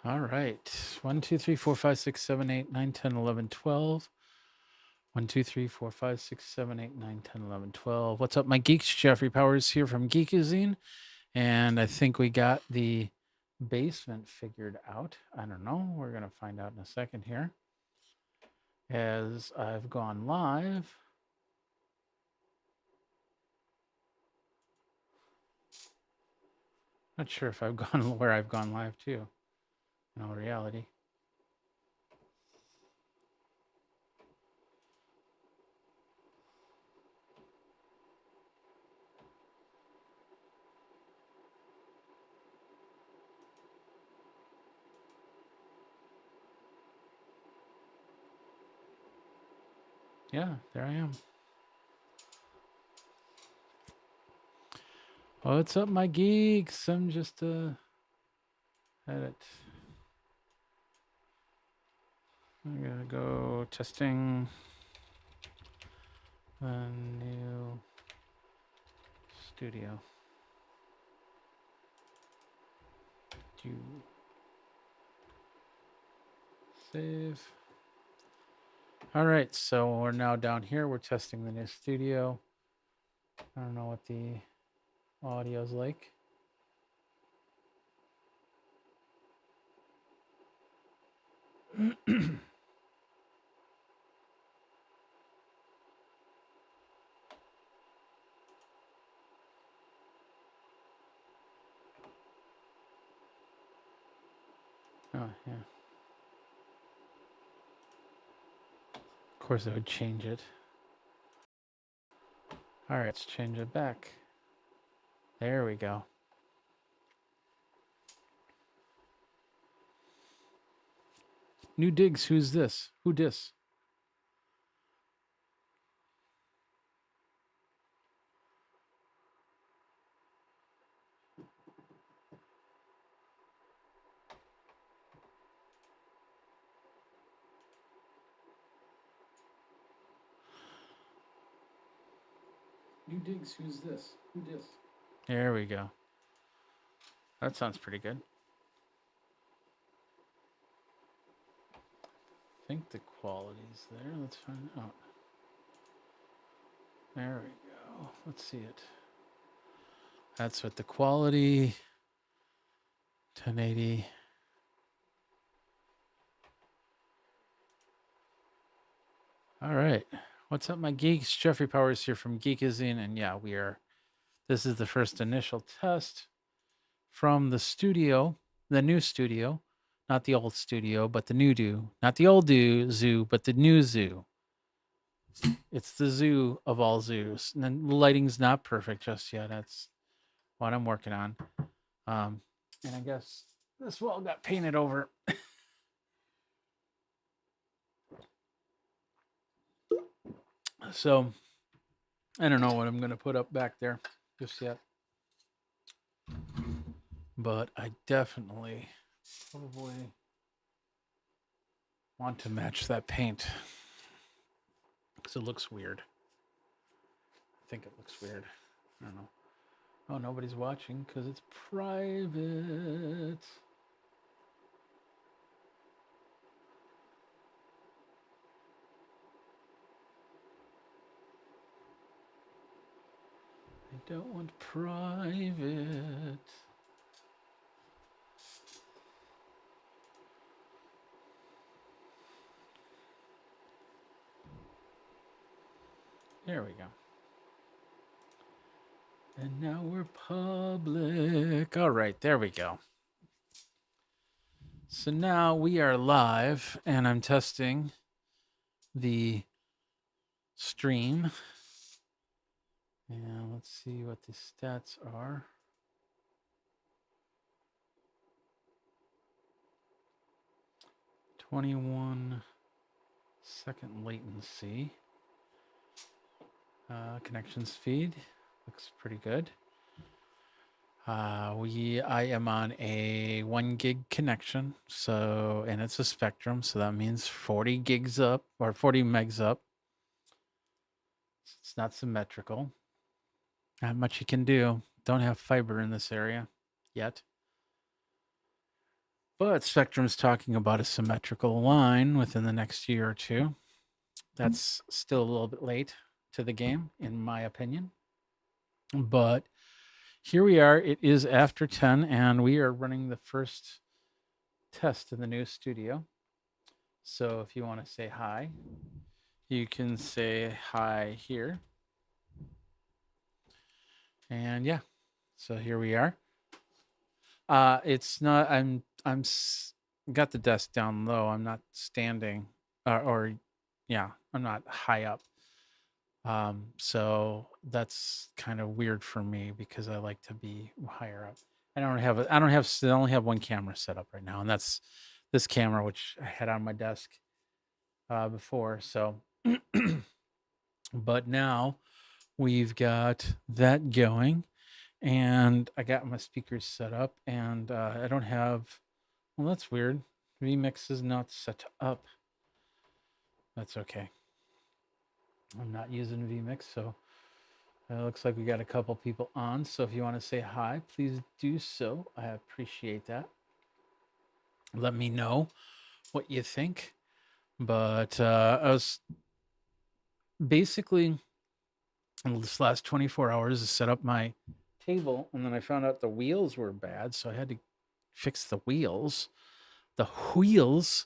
All right. 1, 2, 3, 4, 5, 6, 7, 8, 9, 10, 11, 12. 1, 2, 3, 4, 5, 6, 7, 8, 9, 10, 11, 12. What's up, my geeks? Jeffrey Powers here from Geekazine. And I think we got the basement figured out. I don't know. We're going to find out in a second here. As I've gone live. Not sure if I've gone where I've gone live to, in all reality. Yeah, there I am. What's up, my geeks? I'm just edit. I gotta go testing the new studio. Do save. All right, so we're now down here. We're testing the new studio. I don't know what the audio's like. Oh, yeah. Of course, I would change it. All right, let's change it back. There we go. New digs. Who's this? Who dis? New digs. Who's this? Who dis? There we go. That sounds pretty good. I think the quality's there. Let's find out. There we go. Let's see it. That's what the quality. 1080. All right. What's up, my geeks? Jeffrey Powers here from Geekazine. And yeah, this is the first initial test from the studio, the new studio, not the old studio, but the new not the old zoo, but the new zoo. It's the zoo of all zoos. And then the lighting's not perfect just yet. That's what I'm working on. And I guess this wall got painted over. So I don't know what I'm going to put up back there just yet. But I definitely probably want to match that paint because it looks weird. I think it looks weird. I don't know. Oh, nobody's watching because it's private. I don't want private. There we go. And now we're public. All right, there we go. So now we are live and I'm testing the stream. And let's see what the stats are. 21-second latency. Connections feed looks pretty good. I am on a 1 gig connection, so, and it's a Spectrum, so that means 40 gigs up or 40 megs up. It's not symmetrical. Not much you can do. Don't have fiber in this area yet. But Spectrum's talking about a symmetrical line within the next year or two. That's still a little bit late to the game, in my opinion. But here we are. It is after 10, and we are running the first test in the new studio. So if you want to say hi, you can say hi here. And yeah, so here we are. It's not. I'm got the desk down low. I'm not standing, or yeah, I'm not high up. So that's kind of weird for me because I like to be higher up. I don't have. I only have one camera set up right now, and that's this camera, which I had on my desk before. So, but now we've got that going, and I got my speakers set up, and I don't have. Well, that's weird. VMix is not set up. That's okay. I'm not using VMix, so it looks like we got a couple people on. So if you want to say hi, please do so. I appreciate that. Let me know what you think. But I was basically in this last 24 hours to set up my table, and then I found out the wheels were bad, so I had to fix the wheels. The wheels,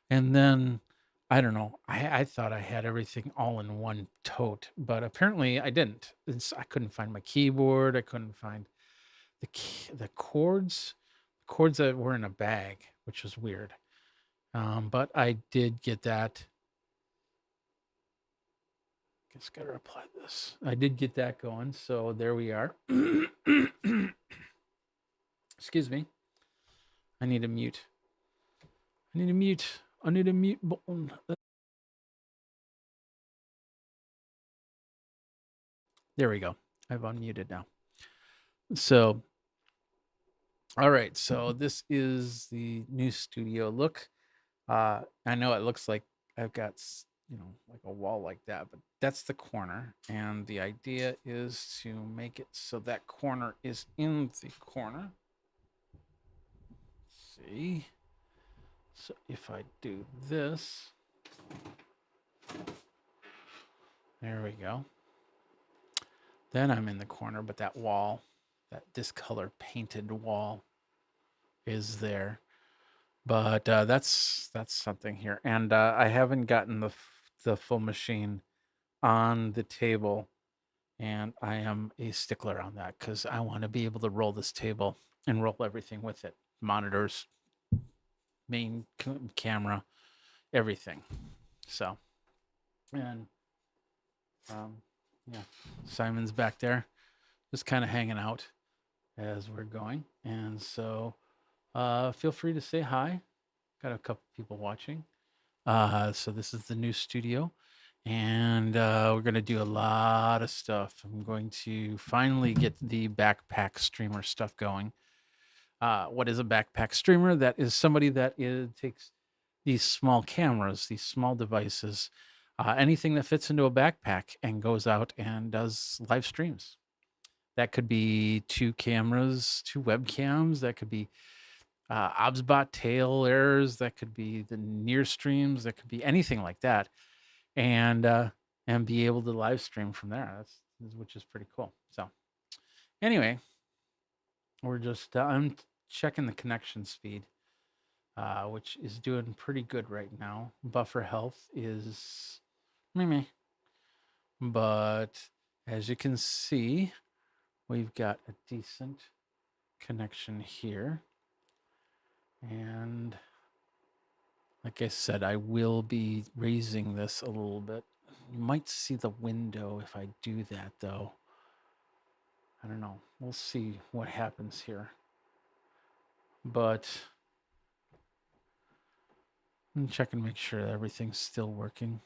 and then I don't know. I thought I had everything all in one tote, but apparently I didn't. I couldn't find my keyboard. I couldn't find the cords that were in a bag, which was weird. But I did get that. Just gotta reply this. I did get that going, so there we are. Excuse me. I need a mute. I need a mute. I need a mute button. There we go. I've unmuted now. So, all right. So this is the new studio look. I know it looks like I've got, like a wall like that, but that's the corner. And the idea is to make it so that corner is in the corner. Let's see. So if I do this, there we go. Then I'm in the corner, but that wall, that discolor painted wall is there. But that's something here. And I haven't gotten the full machine on the table, and I am a stickler on that because I want to be able to roll this table and roll everything with it. Monitors, main camera, everything. So, and yeah, Simon's back there, just kind of hanging out as we're going. And so, feel free to say hi. Got a couple people watching. So this is the new studio, and we're going to do a lot of stuff. I'm going to finally get the backpack streamer stuff going. What is a backpack streamer? That is somebody that takes these small cameras, these small devices, anything that fits into a backpack, and goes out and does live streams. That could be 2 cameras, 2 webcams. That could be OBSBot tail errors. That could be the near streams. That could be anything like that, and be able to live stream from there. Which is pretty cool. So anyway, we're just I'm checking the connection speed, which is doing pretty good right now. Buffer health is me, but as you can see, we've got a decent connection here. And like I said, I will be raising this a little bit. You might see the window if I do that, though. I don't know. We'll see what happens here. But I'm checking to make sure that everything's still working.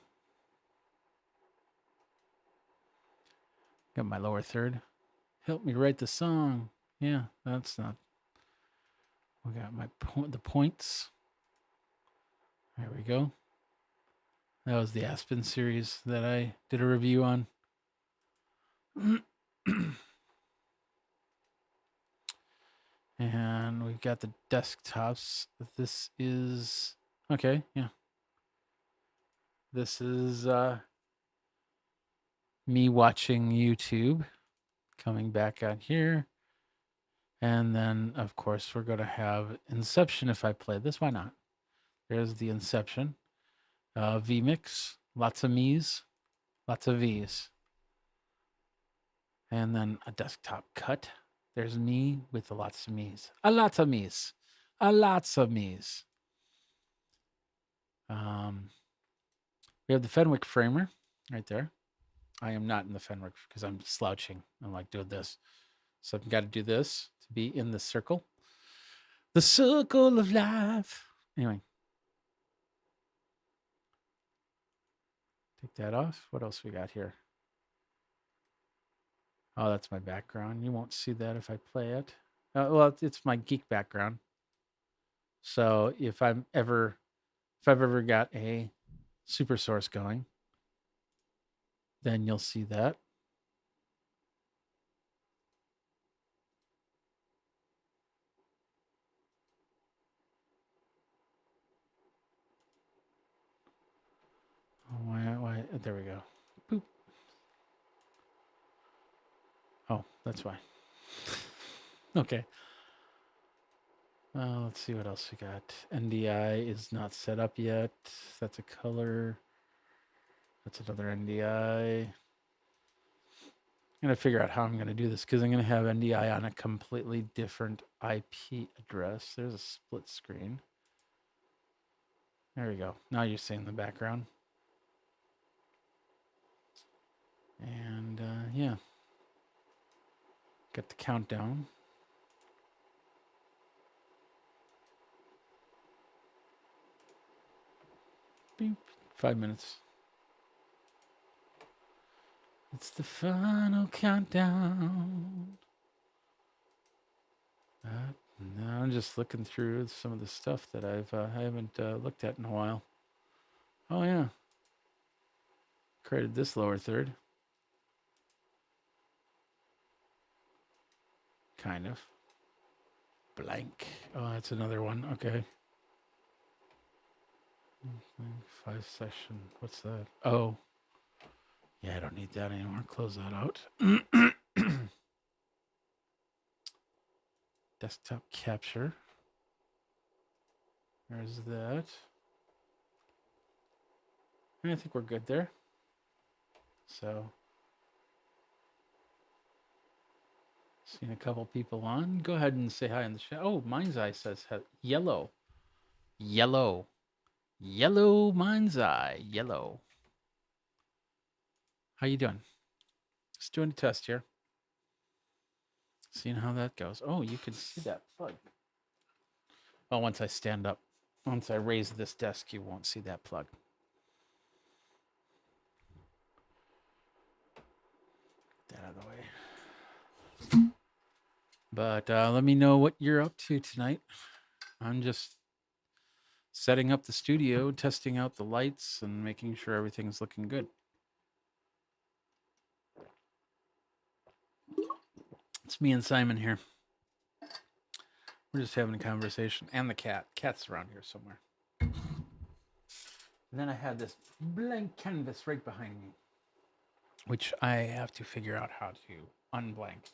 Got my lower third. Help me write the song. Yeah, that's not. We got the points. There we go. That was the Aspen series that I did a review on. And we've got the desktops. This is okay, yeah. This is me watching YouTube, coming back on here. And then, of course, we're going to have Inception if I play this. Why not? There's the Inception. VMix, lots of me's, lots of V's. And then a desktop cut. There's me with the lots of me's. A lots of me's. A lots of me's. We have the Fenwick framer right there. I am not in the Fenwick because I'm slouching. I'm like doing this. So I've got to do this to be in the circle. The circle of life. Anyway. Take that off. What else we got here? Oh, that's my background. You won't see that if I play it. Well, it's my Geek background. So if I've ever got a super source going, then you'll see that. Oh, why? There we go. Boop. Oh, that's why. Okay. Let's see what else we got. NDI is not set up yet. That's a color. That's another NDI. I'm going to figure out how I'm going to do this because I'm going to have NDI on a completely different IP address. There's a split screen. There we go. Now you're seeing the background. And yeah. Got the countdown. Beep. 5 minutes. It's the final countdown. Now I'm just looking through some of the stuff that I haven't looked at in a while. Oh yeah, created this lower third. Kind of. Blank. Oh, that's another one. Okay. 5 session. What's that? Oh. Yeah, I don't need that anymore. Close that out. Desktop capture. There's that. And I think we're good there. So, seeing a couple people on. Go ahead and say hi in the chat. Oh, Mind's Eye says yellow. Yellow. Yellow Mind's Eye. Yellow. How you doing? Just doing a test here. Seeing how that goes. Oh, you can see that plug. Well, once I stand up, once I raise this desk, you won't see that plug. Get that out of the way. But let me know what you're up to tonight. I'm just setting up the studio, testing out the lights, and making sure everything's looking good. It's me and Simon here. We're just having a conversation. And the cat. Cat's around here somewhere. And then I had this blank canvas right behind me, which I have to figure out how to unblank.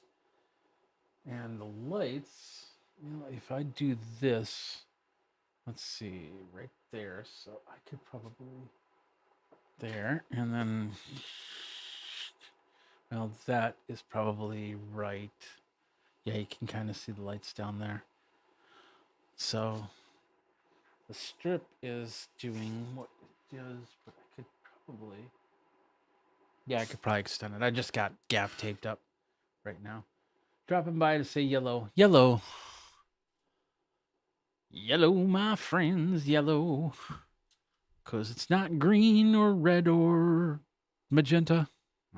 And the lights, you know, if I do this, let's see, right there. So I could probably there, and then, well, that is probably right. Yeah, you can kind of see the lights down there. So the strip is doing what it does, but I could probably, yeah, I could probably extend it. I just got gaff taped up right now. Dropping by to say yellow. Yellow. Yellow, my friends, yellow. Because it's not green or red or magenta.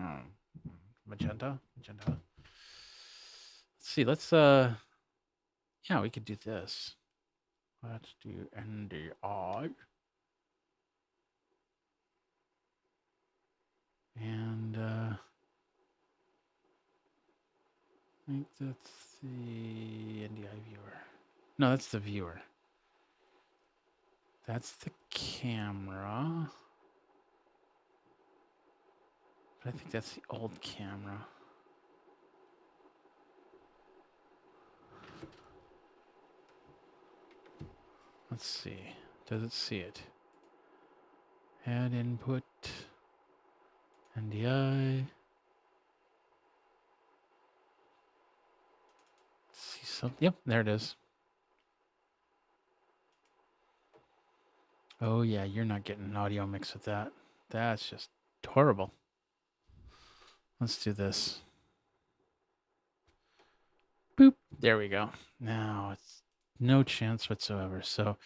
Oh, magenta. Let's see, yeah, we could do this. Let's do NDI. And I think that's the NDI viewer. No, that's the viewer. That's the camera. But I think that's the old camera. Let's see. Does it see it? Add input. NDI. See something. Yep, there it is. Oh yeah, you're not getting an audio mix with that. That's just horrible. Let's do this. Boop. There we go. Now it's no chance whatsoever. So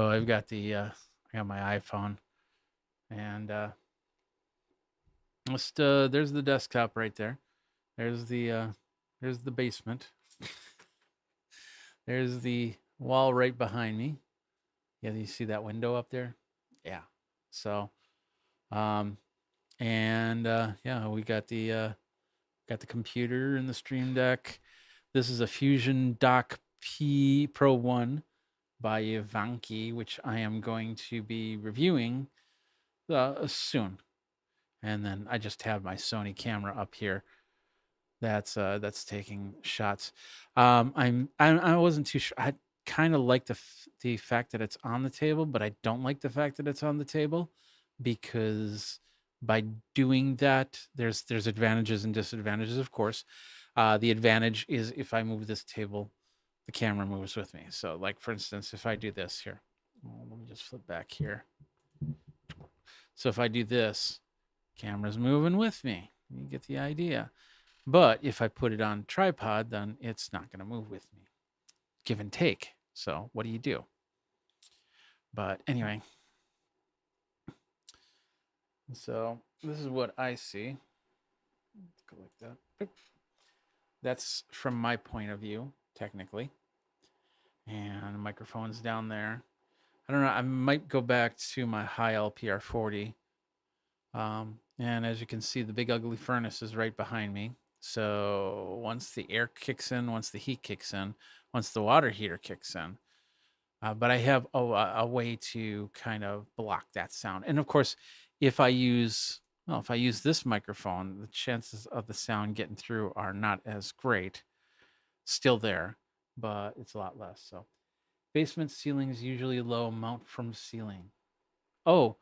I've got the I got my iPhone, and there's the desktop right there. There's the basement. There's the wall right behind me. Yeah, you see that window up there? Yeah. So, and yeah, we got the computer and the Stream Deck. This is a Fusion Dock P Pro 1 by Ivanki, which I am going to be reviewing soon. And then I just have my Sony camera up here. That's taking shots. I wasn't too sure. I kind of like the fact that it's on the table, but I don't like the fact that it's on the table, because by doing that, there's advantages and disadvantages, of course. The advantage is if I move this table, the camera moves with me. So, like for instance, if I do this here, let me just flip back here. So if I do this, camera's moving with me. You get the idea. But if I put it on tripod, then it's not going to move with me. Give and take. So what do you do? But anyway, so this is what I see. Let's go like that. That's from my point of view, technically. And the microphone's down there. I don't know. I might go back to my high LPR 40. And as you can see, the big ugly furnace is right behind me. So once the air kicks in, once the heat kicks in, once the water heater kicks in, but I have a way to kind of block that sound. And of course, if I use this microphone, the chances of the sound getting through are not as great. Still there, but it's a lot less. So basement ceiling is usually low, mount from ceiling. Oh,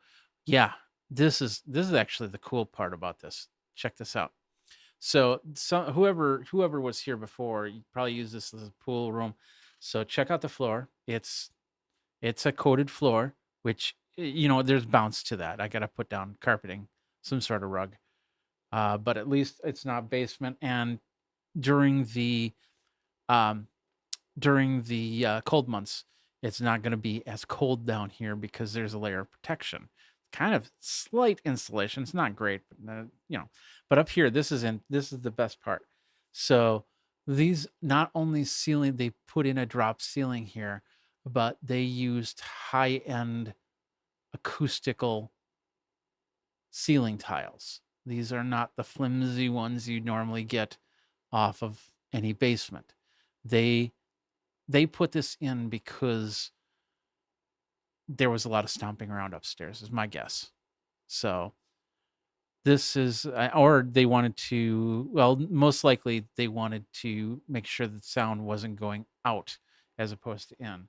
yeah. This is actually the cool part about this. Check this out. So whoever was here before, you probably use this as a pool room. So check out the floor. It's a coated floor, which there's bounce to that. I got to put down carpeting, some sort of rug. But at least it's not basement. And during the cold months, it's not going to be as cold down here because there's a layer of protection. Kind of slight insulation. It's not great, but But up here, this is the best part. So these not only ceiling, they put in a drop ceiling here, but they used high-end acoustical ceiling tiles. These are not the flimsy ones you normally get off of any basement. They put this in because there was a lot of stomping around upstairs, is my guess. So this is, or they wanted to, well, most likely they wanted to make sure that sound wasn't going out as opposed to in.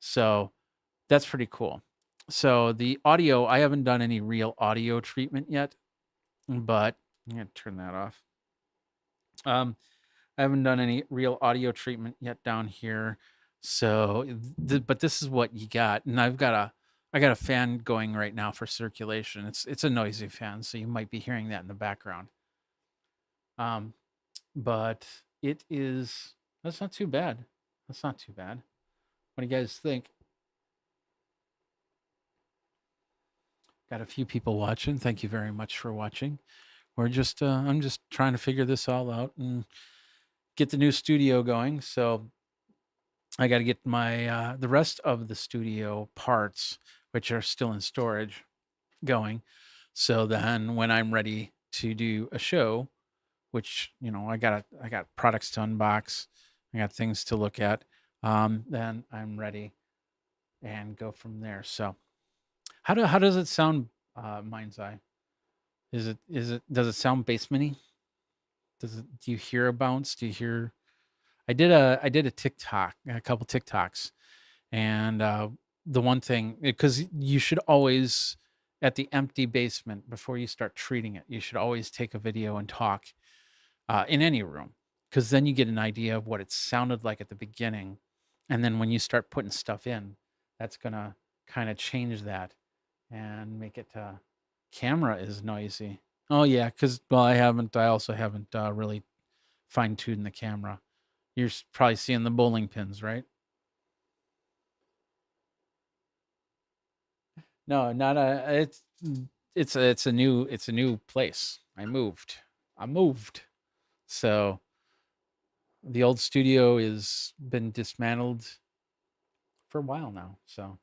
So that's pretty cool. So the audio, I haven't done any real audio treatment yet, but I'm going to turn that off. I haven't done any real audio treatment yet down here. So, but this is what you got. And I got a fan going right now for circulation. It's a noisy fan, so you might be hearing that in the background. But that's not too bad. That's not too bad. What do you guys think? Got a few people watching. Thank you very much for watching. I'm just trying to figure this all out and get the new studio going. So I got to get my the rest of the studio parts, which are still in storage, going. So then when I'm ready to do a show, which I got products to unbox, I got things to look at. Then I'm ready and go from there. So how does it sound, Mind's Eye? Does it sound basementy? Do you hear a bounce? Do you hear? I did a TikTok, a couple TikToks, and the one thing, because you should always, at the empty basement, before you start treating it, you should always take a video and talk in any room, because then you get an idea of what it sounded like at the beginning, and then when you start putting stuff in, that's gonna kind of change that and make it. Camera is noisy. Oh yeah, because I also haven't really fine tuned the camera. You're probably seeing the bowling pins, right? No, not a. It's a new place. I moved. So the old studio is been dismantled for a while now. So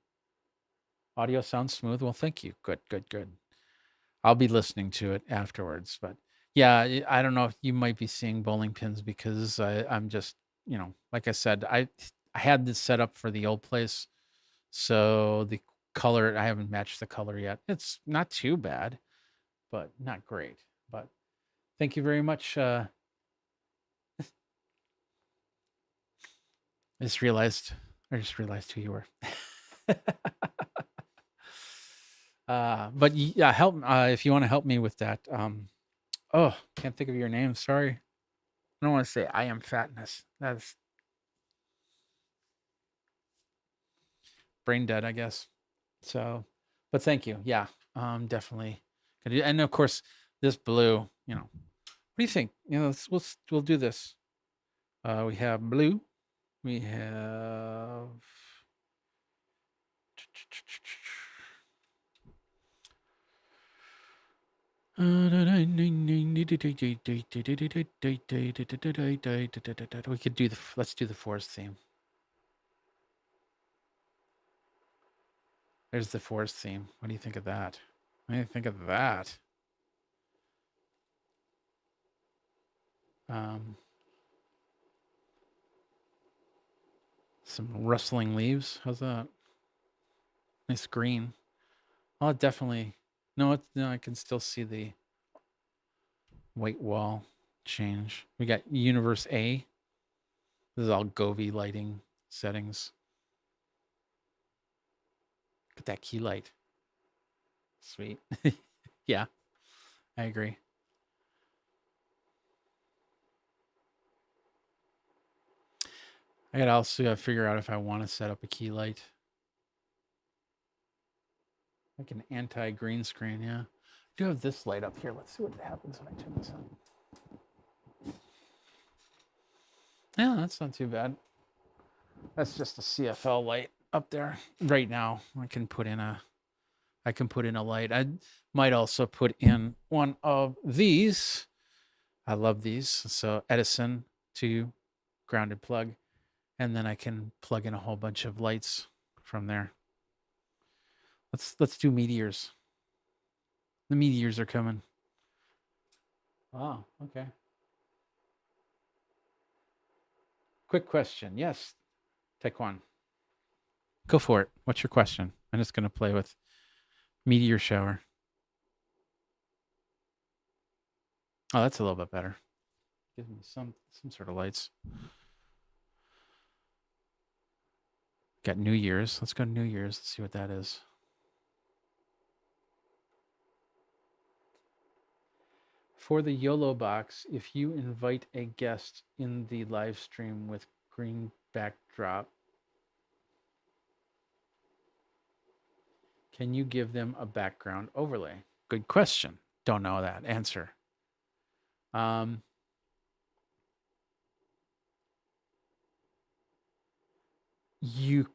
audio sounds smooth. Well, thank you. Good, good, good. I'll be listening to it afterwards. But yeah, I don't know if you might be seeing bowling pins because I'm just, like I said, I had this set up for the old place. So the color, I haven't matched the color yet. It's not too bad, but not great. But thank you very much. I just realized who you were. But yeah, help if you want to help me with that. Oh, can't think of your name. Sorry. I don't want to say I am fatness. That's brain dead, I guess. So, but thank you. Yeah, definitely. And of course, this blue. What do you think? We'll do this. We have blue. We have. We could do let's do the forest theme. There's the forest theme. What do you think of that? What do you think of that? Some rustling leaves. How's that? Nice green. Oh, definitely. No, I can still see the white wall change. We got Universe A. This is all Govee lighting settings. Look at that key light. Sweet. Yeah, I agree. I gotta also figure out if I want to set up a key light. Like an anti-green screen, yeah. I do have this light up here. Let's see what happens when I turn this on. Yeah, that's not too bad. That's just a CFL light up there. Right now, I can put in a light. I might also put in one of these. I love these. So Edison to grounded plug, and then I can plug in a whole bunch of lights from there. Let's do meteors. The meteors are coming. Oh, okay. Quick question. Yes, Taekwon. Go for it. What's your question? I'm just gonna play with meteor shower. Oh, that's a little bit better. Gives me some sort of lights. Got New Year's. Let's go to New Year's. Let's see what that is. For the YOLO box, if you invite a guest in the live stream with green backdrop, can you give them a background overlay? Good question. Don't know that answer. You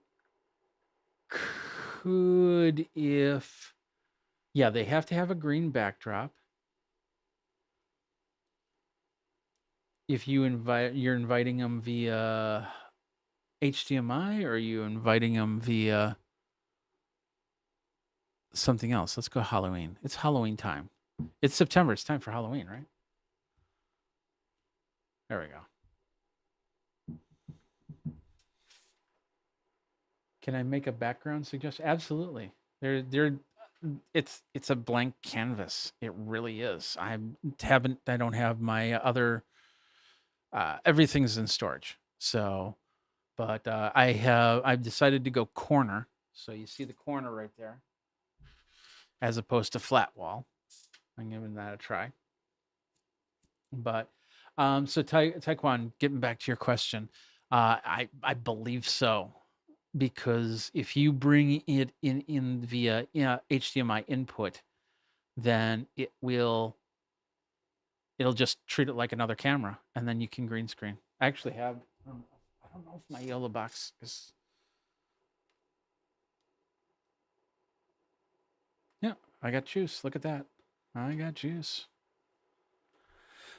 could, if, yeah, they have to have a green backdrop. If you're inviting them via HDMI, or are you inviting them via something else? Let's go Halloween. It's Halloween time. It's September. It's time for Halloween, right? There we go. Can I make a background suggestion? Absolutely. It's a blank canvas. It really is. I don't have my other everything's in storage. So, but I've decided to go corner. So you see the corner right there, as opposed to flat wall. I'm giving that a try. But so Taekwon, getting back to your question, I believe so, because if you bring it in via HDMI input, then it'll just treat it like another camera, and then you can green screen. I actually have I don't know if my yellow box is. Yeah, I got juice. Look at that. I got juice.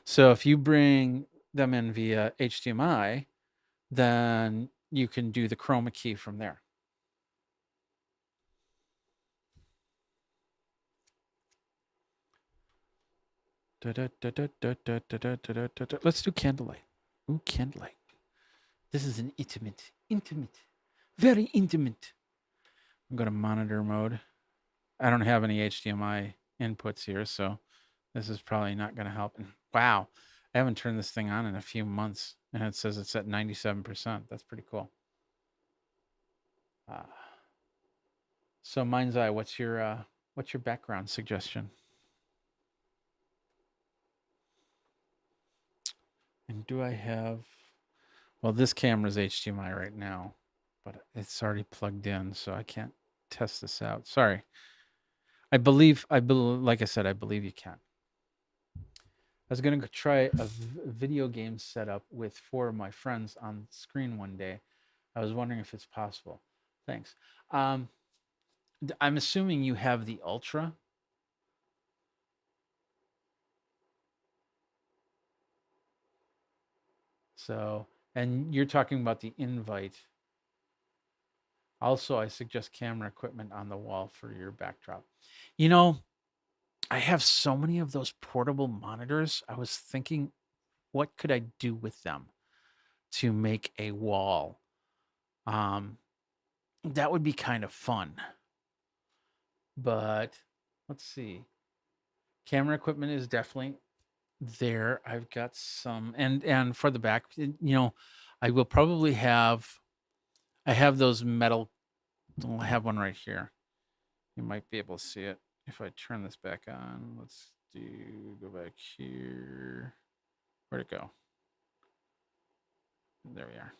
So if you bring them in via HDMI, then you can do the chroma key from there. Let's do candlelight. Ooh, candlelight. This is an intimate, very intimate. I'm going to monitor mode. I don't have any HDMI inputs here, so this is probably not going to help. And wow, I haven't turned this thing on in a few months, and it says it's at 97%. That's pretty cool. So Mind's Eye, what's your background suggestion? And do I have? Well, this camera's HDMI right now, but it's already plugged in, so I can't test this out. Sorry. I believe, like I said, I believe you can. I was going to try a video game setup with 4 of my friends on screen one day. I was wondering if it's possible. Thanks. I'm assuming you have the Ultra. So, and you're talking about the Invite. Also, I suggest camera equipment on the wall for your backdrop. You know, I have so many of those portable monitors. I was thinking, what could I do with them to make a wall? That would be kind of fun. But let's see. Camera equipment is definitely there. I've got some, and for the back, I will probably have. I have those metal. I have one right here. You might be able to see it if I turn this back on. Let's go back here. Where'd it go? There we are.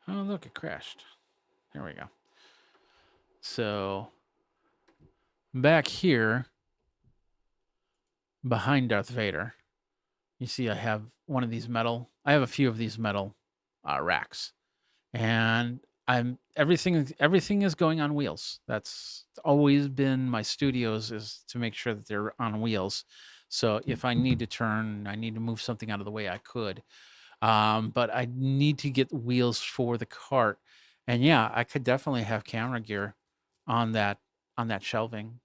Oh, look, it crashed. There we go. So back here behind Darth Vader, you see I have one of these metal. I have a few of these metal racks, and everything is going on wheels. That's always been my studios, is to make sure that they're on wheels. So if I need to move something out of the way, I could. But I need to get wheels for the cart, and yeah, I could definitely have camera gear on that shelving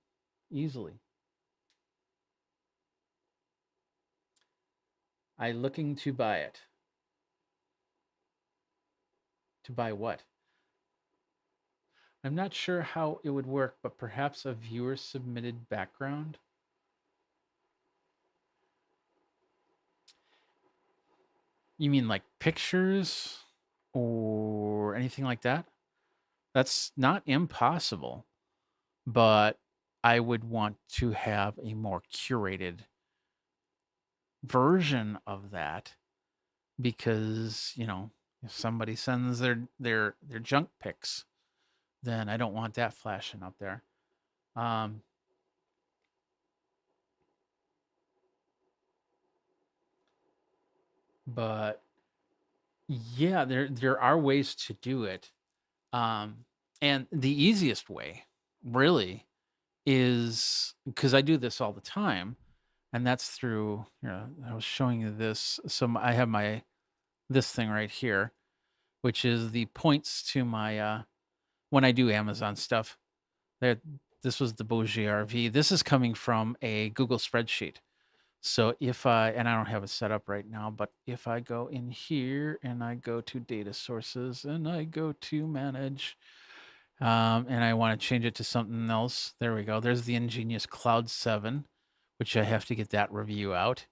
easily. I looking to buy it. To buy what? I'm not sure how it would work, but perhaps a viewer submitted background. You mean like pictures or anything like that? That's not impossible, but I would want to have a more curated version of that, because, if somebody sends their junk pics, then I don't want that flashing up there. But yeah, there are ways to do it. And the easiest way, really, is, because I do this all the time, and that's through, I was showing you this. So I have this thing right here, which is the points to my when I do Amazon stuff. There, this was the Bougie RV. This is coming from a Google spreadsheet. So if I, and I don't have it set up right now, but if I go in here and I go to data sources and I go to manage, and I want to change it to something else, there we go. There's the Ingenious Cloud 7, which I have to get that review out.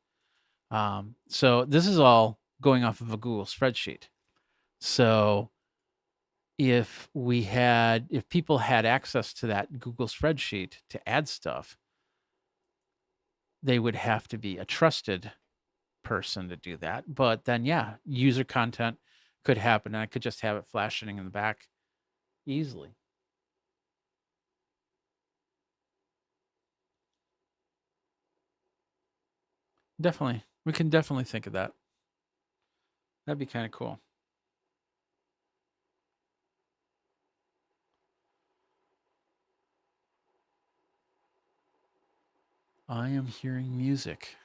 So this is all going off of a Google spreadsheet. So if people had access to that Google spreadsheet to add stuff, they would have to be a trusted person to do that. But then, yeah, user content could happen, and I could just have it flashing in the back easily. Definitely, we can definitely think of that. That'd be kind of cool. I am hearing music.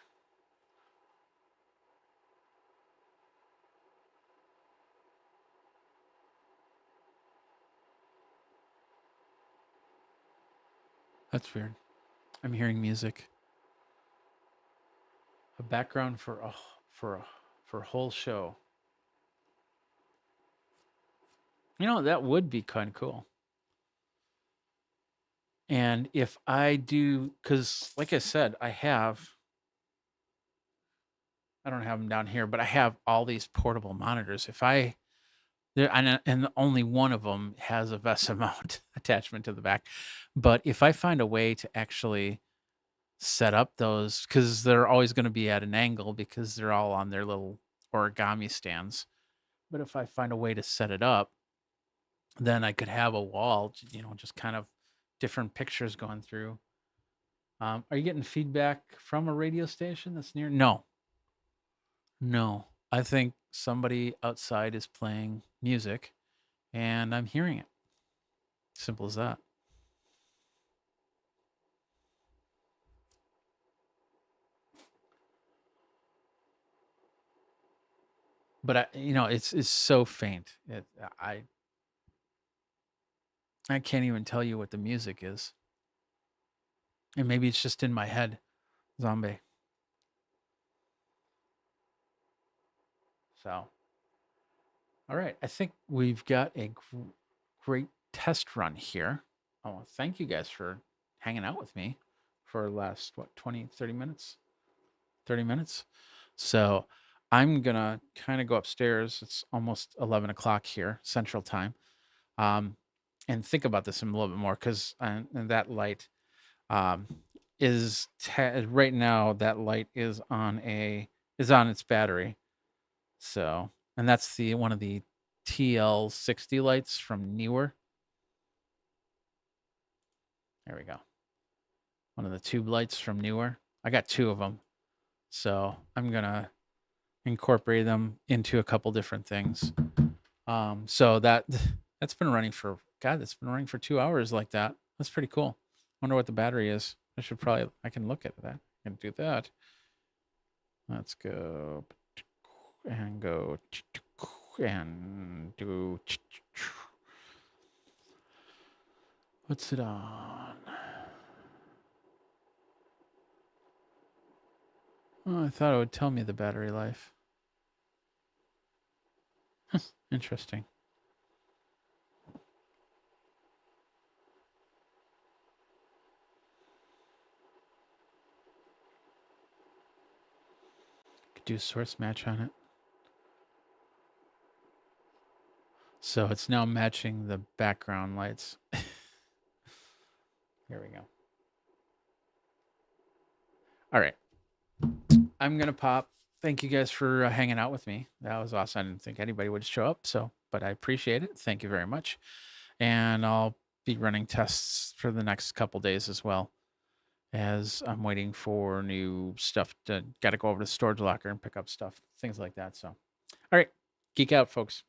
That's weird. I'm hearing music. A background for a whole show. You know, that would be kind of cool. And if I do, because like I said, I don't have them down here, but I have all these portable monitors. If I there and only one of them has a VESA mount attachment to the back, but if I find a way to actually set up those, because they're always going to be at an angle because they're all on their little origami stands. But if I find a way to set it up, then I could have a wall, just kind of different pictures going through. Are you getting feedback from a radio station that's near? No, no. I think somebody outside is playing music and I'm hearing it. Simple as that. But it's so faint. I can't even tell you what the music is. And maybe it's just in my head. Zombie. So, all right. I think we've got a great test run here. I want to thank you guys for hanging out with me for the last, 20, 30 minutes? 30 minutes. So I'm going to kind of go upstairs. It's almost 11 o'clock here, Central Time. And think about this a little bit more because that light um, is right now. That light is on its battery. So, and that's the one of the TL60 lights from Newer. There we go. One of the tube lights from Newer. I got two of them. So I'm going to incorporate them into a couple different things. So that's been running for that's been running for 2 hours like that. That's pretty cool. Wonder what the battery is. I can look at that. I can do that. Let's go and go and do. What's it on? Oh, I thought it would tell me the battery life. Interesting. Could do a source match on it. So it's now matching the background lights. Here we go. All right. I'm going to pop. Thank you guys for hanging out with me. That was awesome. I didn't think anybody would show up, but I appreciate it. Thank you very much. And I'll be running tests for the next couple days as well, as I'm waiting for new stuff. Got to go over to the storage locker and pick up stuff, things like that. So, all right, geek out, folks.